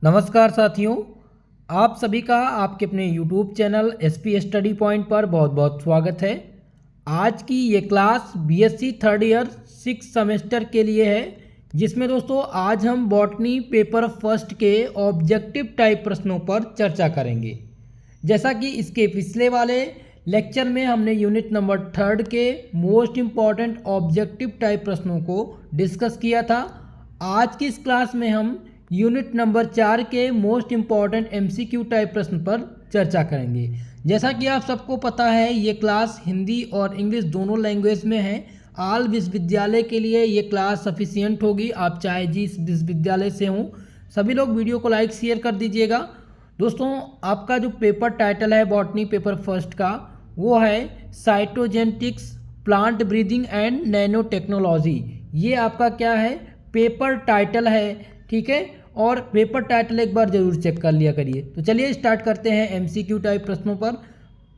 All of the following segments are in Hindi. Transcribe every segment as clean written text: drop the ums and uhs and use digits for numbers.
नमस्कार साथियों, आप सभी का आपके अपने YouTube channel SP study point पर बहुत बहुत स्वागत है। आज की ये class BSc third year 6 semester के लिए है, जिसमें दोस्तों आज हम बॉटनी पेपर फर्स्ट के ऑब्जेक्टिव टाइप प्रश्नों पर चर्चा करेंगे। जैसा कि इसके पिछले वाले लेक्चर में हमने यूनिट नंबर थर्ड के मोस्ट इम्पॉर्टेंट ऑब्जेक्टिव टाइप प्रश्नों को डिस्कस किया था। आज की इस क्लास में हम यूनिट नंबर 4 के मोस्ट इम्पॉर्टेंट MCQ टाइप प्रश्न पर चर्चा करेंगे। जैसा कि आप सबको पता है, ये क्लास हिंदी और इंग्लिश दोनों लैंग्वेज में है। आल विश्वविद्यालय के लिए ये क्लास सफिशियंट होगी, आप चाहे जिस विश्वविद्यालय से हों। सभी लोग वीडियो को लाइक शेयर कर दीजिएगा। दोस्तों, आपका जो पेपर टाइटल है बॉटनी पेपर फर्स्ट का, वो है cytogenetics, plant breathing and nano technology. ये आपका क्या है, पेपर टाइटल है, ठीक है। और पेपर टाइटल एक बार जरूर चेक कर लिया करिए। तो चलिए स्टार्ट करते हैं MCQ टाइप प्रश्नों पर।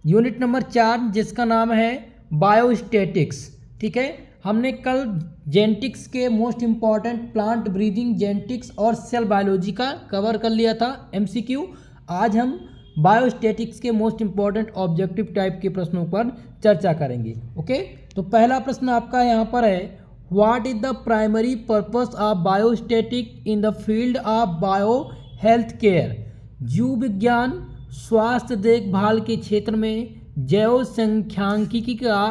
यूनिट नंबर 4 जिसका नाम है बायोस्टैटिक्स, ठीक है। हमने कल जेनेटिक्स के most important plant breathing, genetics और सेल बायोलॉजी का कवर कर लिया था MCQ। आज हम बायोस्टैटिक्स के मोस्ट इम्पॉर्टेंट ऑब्जेक्टिव टाइप के प्रश्नों पर चर्चा करेंगे। ओके, तो पहला प्रश्न आपका यहाँ पर है, What is the primary purpose of biostatic in the field of bio health care? जीव विज्ञान स्वास्थ्य देखभाल के क्षेत्र में जैव सांख्यिकी का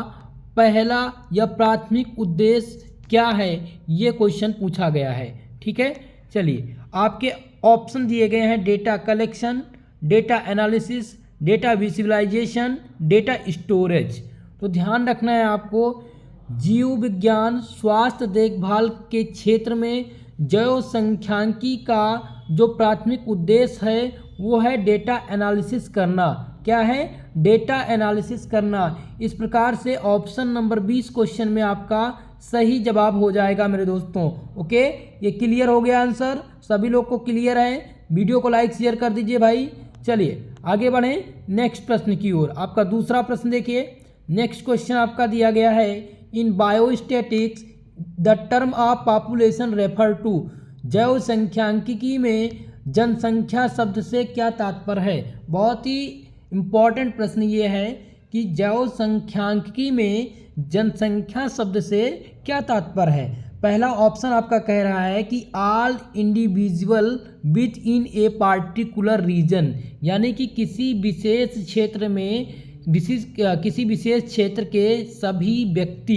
पहला या प्राथमिक उद्देश्य क्या है, ये क्वेश्चन पूछा गया है, ठीक है। चलिए, आपके ऑप्शन दिए गए हैं, data collection, data analysis, data visualisation, data storage. तो ध्यान रखना है आपको, जीव विज्ञान स्वास्थ्य देखभाल के क्षेत्र में जैव सांख्यिकी का जो प्राथमिक उद्देश्य है वो है डेटा एनालिसिस करना। क्या है? डेटा एनालिसिस करना। इस प्रकार से ऑप्शन नंबर 20 क्वेश्चन में आपका सही जवाब हो जाएगा मेरे दोस्तों। ओके, ये क्लियर हो गया आंसर? सभी लोग को क्लियर है? वीडियो को लाइक शेयर कर दीजिए भाई। चलिए आगे बढ़ें नेक्स्ट प्रश्न की ओर। आपका दूसरा प्रश्न देखिए। नेक्स्ट क्वेश्चन आपका दिया गया है, in biostatistics the term of population refer to. जैव सांख्यिकी में जनसंख्या शब्द से क्या तात्पर्य है? बहुत ही इम्पॉर्टेंट प्रश्न ये है कि जैव सांख्यिकी में जनसंख्या शब्द से क्या तात्पर्य है। पहला ऑप्शन आपका कह रहा है कि all individual with in a particular reason, यानी कि किसी विशेष क्षेत्र में किसी विशेष क्षेत्र के सभी व्यक्ति।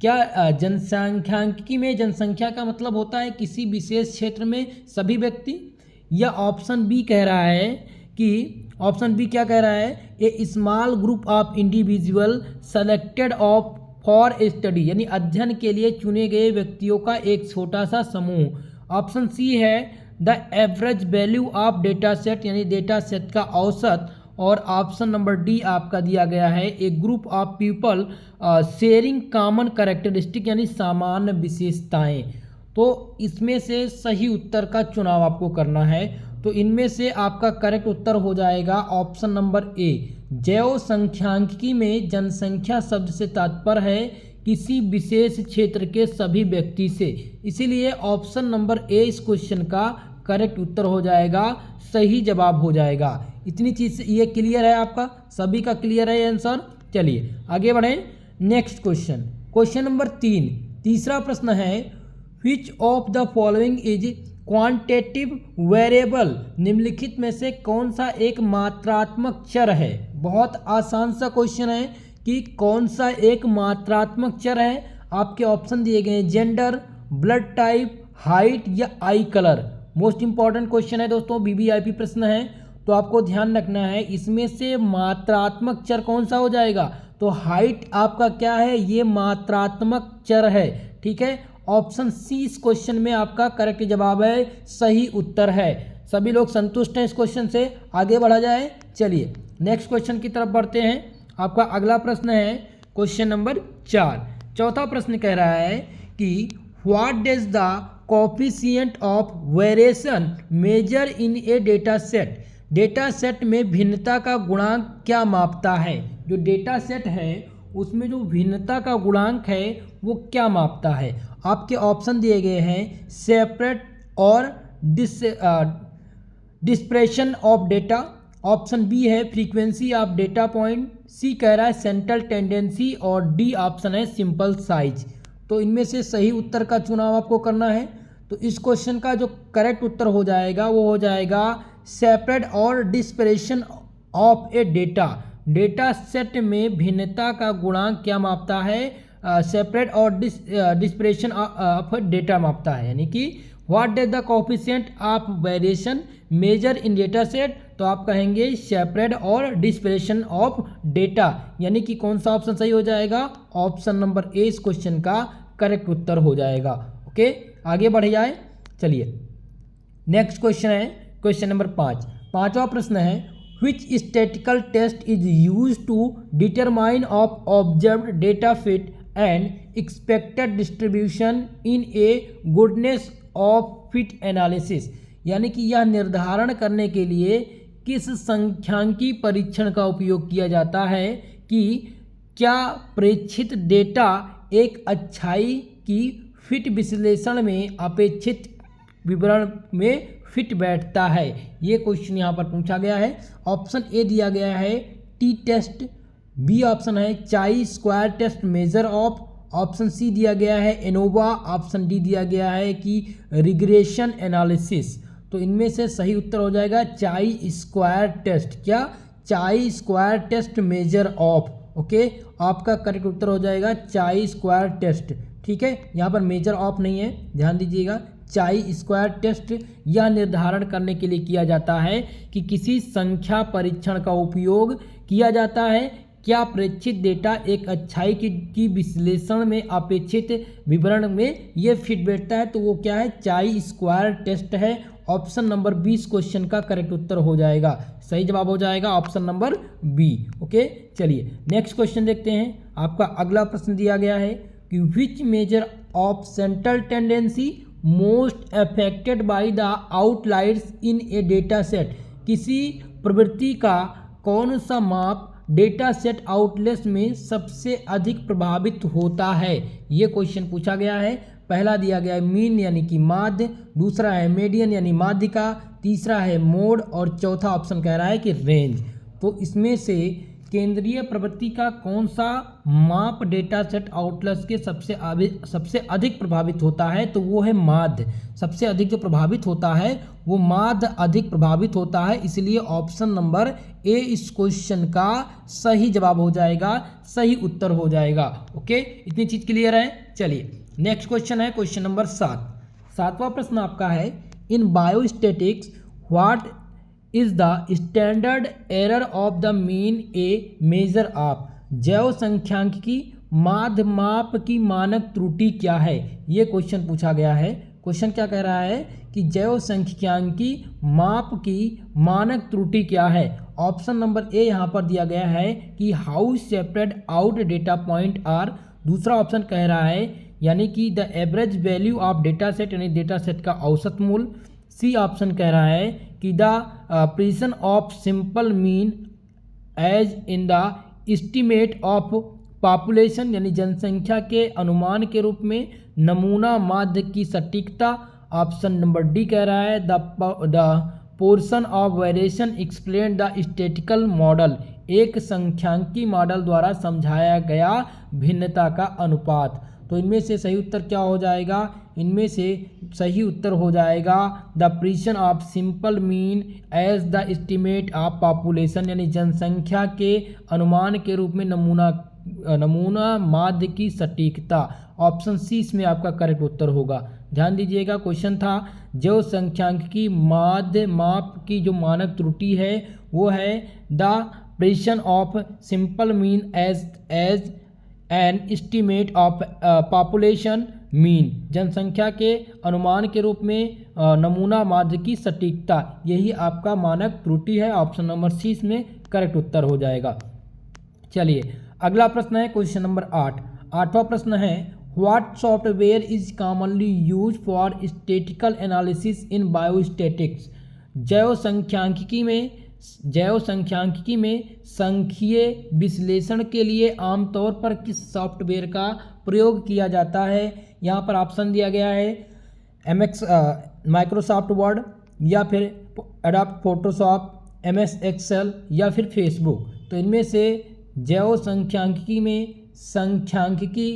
क्या जनसांख्यिकी में जनसंख्या का मतलब होता है किसी विशेष क्षेत्र में सभी व्यक्ति? या ऑप्शन बी कह रहा है कि ऑप्शन बी क्या कह रहा है, a small group of individual selected of for study, यानी अध्ययन के लिए चुने गए व्यक्तियों का एक छोटा सा समूह। ऑप्शन सी है the average value of data set, यानी डेटा सेट का औसत। और ऑप्शन नंबर डी आपका दिया गया है, a group of people sharing common characteristic, यानी सामान्य विशेषताएं। तो इसमें से सही उत्तर का चुनाव आपको करना है। तो इनमें से आपका करेक्ट उत्तर हो जाएगा ऑप्शन नंबर ए। जैव सांख्यिकी में जनसंख्या शब्द से तात्पर्य है किसी विशेष क्षेत्र के सभी व्यक्ति से, इसीलिए ऑप्शन नंबर ए इस क्वेश्चन का करेक्ट उत्तर हो जाएगा, सही जवाब हो जाएगा। इतनी चीज़ ये क्लियर है आपका? सभी का क्लियर है आंसर? चलिए आगे बढ़ें नेक्स्ट क्वेश्चन। क्वेश्चन नंबर 3, तीसरा प्रश्न है, which of the following is quantitative variable. निम्नलिखित में से कौन सा एक मात्रात्मक चर है? बहुत आसान सा क्वेश्चन है कि कौन सा एक मात्रात्मक चर है। आपके ऑप्शन दिए गए हैं, जेंडर, ब्लड टाइप, हाइट या आई कलर। मोस्ट इंपॉर्टेंट क्वेश्चन है दोस्तों, BBIP प्रश्न है, तो आपको ध्यान रखना है इसमें से मात्रात्मक चर कौन सा हो जाएगा। तो हाइट आपका क्या है, ये मात्रात्मक चर है, ठीक है। ऑप्शन सी इस क्वेश्चन में आपका करेक्ट जवाब है, सही उत्तर है। सभी लोग संतुष्ट हैं इस क्वेश्चन से? आगे बढ़ा जाए। चलिए नेक्स्ट क्वेश्चन की तरफ बढ़ते हैं। आपका अगला प्रश्न है क्वेश्चन नंबर 4। चौथा प्रश्न कह रहा है कि what does the coefficient of variation measure in a data set. Data set में भिन्नता का गुणांक क्या मापता है? जो डेटा सेट है उसमें जो भिन्नता का गुणांक है वो क्या मापता है? आपके ऑप्शन दिए गए हैं, सेपरेट और dispersion of data, option B है frequency of data point, C कह रहा है सेंट्रल टेंडेंसी और डी ऑप्शन है सिंपल साइज। तो इनमें से सही उत्तर का चुनाव आपको करना है। तो इस क्वेश्चन का जो करेक्ट उत्तर हो जाएगा वो हो जाएगा सेपरेट और dispersion of A data. Data set में भिन्नता का गुणांक क्या मापता है? सेपरेट और डिस्पर्शन ऑफ डेटा मापता है, यानी कि what is the coefficient of variation measure in data set. तो आप कहेंगे सेपरेट और डिस्पर्शन ऑफ डेटा, यानी कि कौन सा ऑप्शन सही हो जाएगा? ऑप्शन नंबर ए इस क्वेश्चन का करेक्ट उत्तर हो जाएगा। ओके, आगे बढ़ जाए। चलिए नेक्स्ट क्वेश्चन है क्वेश्चन नंबर 5। पांचवा प्रश्न है which statistical test is used to determine of observed data fit and expected distribution in a goodness of fit analysis। यानी कि यह निर्धारण करने के लिए किस सांख्यिकी परीक्षण का उपयोग किया जाता है कि क्या प्रेक्षित डेटा एक अच्छाई की फिट विश्लेषण में अपेक्षित विवरण में फिट बैठता है। ये क्वेश्चन यहाँ पर पूछा गया है। ऑप्शन ए दिया गया है टी टेस्ट, बी ऑप्शन है chi square test measure of, option C दिया गया है एनोवा, ऑप्शन डी दिया गया है कि रिग्रेशन एनालिसिस। तो इनमें से सही उत्तर हो जाएगा चाई स्क्वायर टेस्ट। क्या? Chi square test measure of. Okay, आपका करेक्ट उत्तर हो जाएगा चाई स्क्वायर टेस्ट। ठीक है, यहाँ पर मेजर ऑफ नहीं है, ध्यान दीजिएगा। चाई स्क्वायर टेस्ट यह निर्धारण करने के लिए किया जाता है कि किसी संख्या परीक्षण का उपयोग किया जाता है क्या प्रेक्षित डेटा एक अच्छाई की विश्लेषण में अपेक्षित विवरण में ये फिट बैठता है। तो वो क्या है? चाई स्क्वायर टेस्ट है। ऑप्शन नंबर 20 क्वेश्चन का करेक्ट उत्तर हो जाएगा। सही जवाब हो जाएगा ऑप्शन नंबर बी। ओके, चलिए नेक्स्ट क्वेश्चन देखते हैं। आपका अगला प्रश्न दिया गया है कि which measure of central tendency most affected by the outliers in a data set. किसी प्रवृत्ति का कौन सा माप डेटा सेट आउटलेस में सबसे अधिक प्रभावित होता है? ये क्वेश्चन पूछा गया है। पहला दिया गया है मीन यानी कि माध्य, दूसरा है मीडियन यानी माध्यिका, तीसरा है मोड और चौथा ऑप्शन कह रहा है कि रेंज। तो इसमें से केंद्रीय प्रवृत्ति का कौन सा माप डेटा सेट आउटलेस के सबसे अधिक प्रभावित होता है? तो वो है माध्य। सबसे अधिक जो प्रभावित होता है वो माध्य अधिक प्रभावित होता है, इसलिए ऑप्शन नंबर ए इस क्वेश्चन का सही जवाब हो जाएगा, सही उत्तर हो जाएगा। ओके, इतनी चीज क्लियर है। चलिए नेक्स्ट क्वेश्चन है क्वेश्चन नंबर 7। सातवां प्रश्न आपका है in biostatistics what is the standard error of the mean a measure of. जैव सांख्यिकी माध्य माप की मानक त्रुटि क्या है? ये क्वेश्चन पूछा गया है। क्वेश्चन क्या कह रहा है कि जैव सांख्यिकी माप की मानक त्रुटि क्या है? ऑप्शन नंबर ए यहाँ पर दिया गया है कि how separate out data point are. दूसरा ऑप्शन कह रहा है यानी कि the average value of data set यानी डेटा सेट का औसत मूल्य। सी ऑप्शन कह रहा है कि the precision of sample mean as in the estimate of population यानी जनसंख्या के अनुमान के रूप में नमूना माध्य की सटीकता। ऑप्शन नंबर डी कह रहा है the portion of variation explain the statistical model. एक सांख्यिकी मॉडल द्वारा समझाया गया भिन्नता का अनुपात। तो इनमें से सही उत्तर क्या हो जाएगा? इनमें से सही उत्तर हो जाएगा the precision of sample mean as the estimate of population यानी जनसंख्या के अनुमान के रूप में नमूना माध्य की सटीकता। ऑप्शन सी इसमें आपका करेक्ट उत्तर होगा। ध्यान दीजिएगा, क्वेश्चन था जैव सांख्यिकी माध्य माप की जो मानक त्रुटि है वो है the precision of sample mean as an estimate of population mean, जनसंख्या के अनुमान के रूप में नमूना माध्य की सटीकता, यही आपका मानक त्रुटि है। ऑप्शन नंबर सी इसमें करेक्ट उत्तर हो जाएगा। चलिए अगला प्रश्न है क्वेश्चन नंबर 8। आठवां प्रश्न है what software is commonly use for statistical analysis in biostatics. जैव सांख्यिकी में सांख्यिकीय विश्लेषण के लिए आमतौर पर किस सॉफ्टवेयर का प्रयोग किया जाता है? यहाँ पर ऑप्शन दिया गया है माइक्रोसॉफ्ट वर्ड, या फिर एडोब फोटोशॉप, MS एक्सेल या फिर फेसबुक। तो इनमें से जैव सांख्यिकी में सांख्यिकी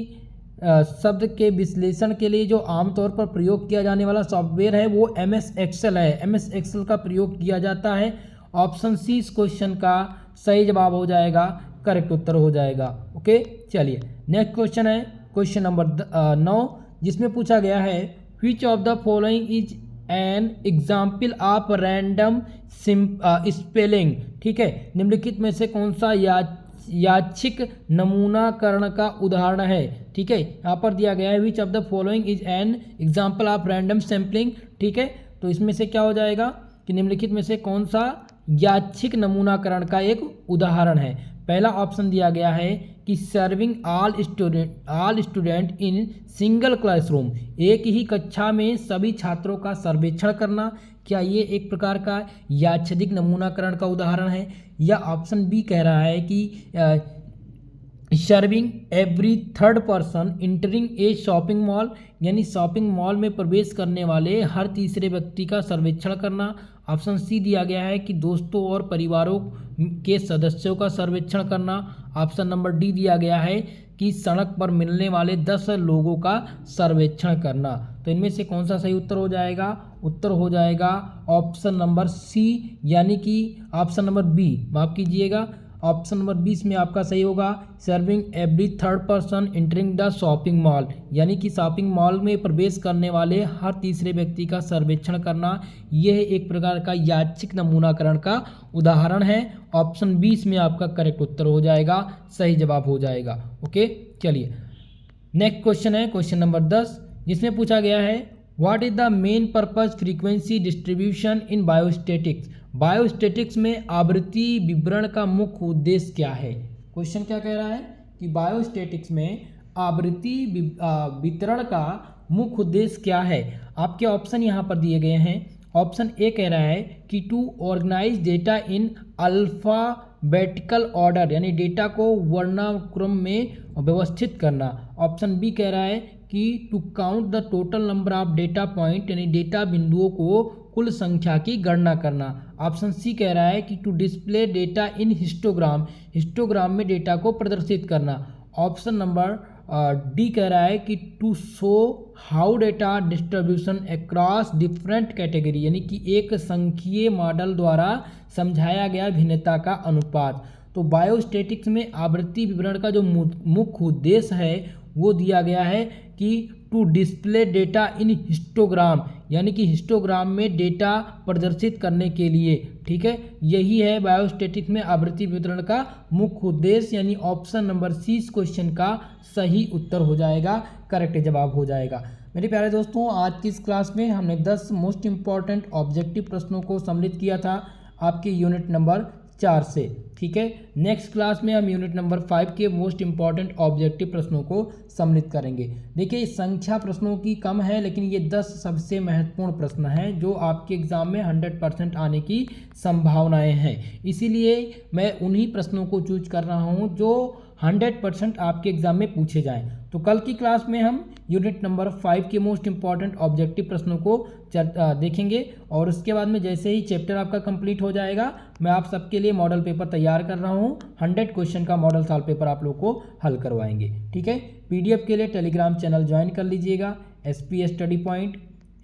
शब्द के विश्लेषण के लिए जो आमतौर पर प्रयोग किया जाने वाला सॉफ्टवेयर है वो MS एक्सेल है। MS एक्सेल का प्रयोग किया जाता है। ऑप्शन सी इस क्वेश्चन का सही जवाब हो जाएगा, करेक्ट उत्तर हो जाएगा। ओके, चलिए नेक्स्ट क्वेश्चन है क्वेश्चन नंबर 9, जिसमें पूछा गया है which of the following is an example of random spelling. ठीक है, निम्नलिखित में से कौन सा यादृच्छिक नमूनाकरण का उदाहरण है। ठीक है, यहाँ पर दिया गया है which of the following is an example of random sampling. ठीक है, तो इसमें से क्या हो जाएगा कि निम्नलिखित में से कौन सा यादृच्छिक नमूनाकरण का एक उदाहरण है। पहला ऑप्शन दिया गया है कि serving all student in single classroom, एक ही कक्षा में सभी छात्रों का सर्वेक्षण करना, क्या ये एक प्रकार का यादृच्छिक नमूनाकरण का उदाहरण है। या ऑप्शन बी कह रहा है कि serving every third person entering a shopping mall, यानी शॉपिंग मॉल में प्रवेश करने वाले हर तीसरे व्यक्ति का सर्वेक्षण करना। ऑप्शन सी दिया गया है कि दोस्तों और परिवारों के सदस्यों का सर्वेक्षण करना। ऑप्शन नंबर डी दिया गया है कि सड़क पर मिलने वाले 10 लोगों का सर्वेक्षण करना। तो इनमें से कौन सा सही उत्तर हो जाएगा। उत्तर हो जाएगा ऑप्शन नंबर सी, यानी कि ऑप्शन नंबर बी, माफ कीजिएगा, ऑप्शन नंबर 20 में आपका सही होगा serving every third person entering the shopping mall, यानी कि शॉपिंग मॉल में प्रवेश करने वाले हर तीसरे व्यक्ति का सर्वेक्षण करना, यह एक प्रकार का यादृच्छिक नमूनाकरण का उदाहरण है। ऑप्शन 20 में आपका करेक्ट उत्तर हो जाएगा, सही जवाब हो जाएगा। ओके, चलिए नेक्स्ट क्वेश्चन है क्वेश्चन नंबर 10, जिसमें पूछा गया है what is the main purpose frequency distribution in biostatics. Biostatics में आवृत्ति विवरण का मुख्य उद्देश्य क्या है। क्वेश्चन क्या कह रहा है कि बायोस्टैटिक्स में आवृत्ति वितरण का मुख्य उद्देश्य क्या है। आपके ऑप्शन यहाँ पर दिए गए हैं। ऑप्शन ए कह रहा है कि to organise data in alphabetical order, यानी डेटा को वर्णानुक्रम में व्यवस्थित करना। ऑप्शन बी कह रहा है कि to count the total number of data point, यानी डेटा बिंदुओं को कुल संख्या की गणना करना। ऑप्शन सी कह रहा है कि to display data in histogram, histogram में डेटा को प्रदर्शित करना। ऑप्शन नंबर डी कह रहा है कि to show how data distribution across different category, यानी कि एक संख्यीय मॉडल द्वारा समझाया गया भिन्नता का अनुपात। तो बायोस्टैटिक्स में आवृत्ति विवरण का जो मुख्य उद्देश्य है वो दिया गया है कि to display data in histogram, यानी कि हिस्टोग्राम में डेटा प्रदर्शित करने के लिए। ठीक है, यही है बायोस्टैटिक्स में आवृत्ति वितरण का मुख्य उद्देश्य, यानी ऑप्शन नंबर सी इस क्वेश्चन का सही उत्तर हो जाएगा, करेक्ट जवाब हो जाएगा। मेरे प्यारे दोस्तों, आज की इस क्लास में हमने 10 मोस्ट इंपॉर्टेंट ऑब्जेक्टिव प्रश्नों को सम्मिलित किया था आपके यूनिट नंबर 4 से। ठीक है, नेक्स्ट क्लास में हम यूनिट नंबर 5 के मोस्ट इंपॉर्टेंट ऑब्जेक्टिव प्रश्नों को सम्मिलित करेंगे। देखिए, संख्या प्रश्नों की कम है, लेकिन ये 10 सबसे महत्वपूर्ण प्रश्न हैं जो आपके एग्जाम में 100% आने की संभावनाएं हैं। इसीलिए मैं उन्हीं प्रश्नों को चूज कर रहा हूं जो 100% आपके एग्जाम में पूछे जाएं। तो कल की क्लास में हम यूनिट नंबर 5 के मोस्ट इंपॉर्टेंट ऑब्जेक्टिव प्रश्नों को देखेंगे, और उसके बाद में जैसे ही चैप्टर आपका कंप्लीट हो जाएगा मैं आप सबके लिए मॉडल पेपर तैयार कर रहा हूँ। 100 क्वेश्चन का मॉडल सॉल्व पेपर आप लोग को हल करवाएंगे। ठीक है, PDF के लिए टेलीग्राम चैनल ज्वाइन कर लीजिएगा, SP study point,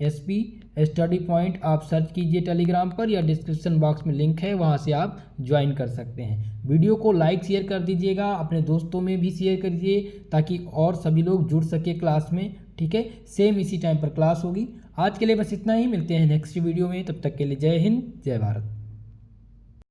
SP study point आप सर्च कीजिए टेलीग्राम पर, या डिस्क्रिप्शन बॉक्स में लिंक है, वहाँ से आप ज्वाइन कर सकते हैं। वीडियो को लाइक शेयर कर दीजिएगा, अपने दोस्तों में भी शेयर करिए ताकि और सभी लोग जुड़ सके क्लास में। ठीक है, सेम इसी टाइम पर क्लास होगी। आज के लिए बस इतना ही, मिलते हैं नेक्स्ट वीडियो में, तब तक के लिए जय हिंद जय भारत।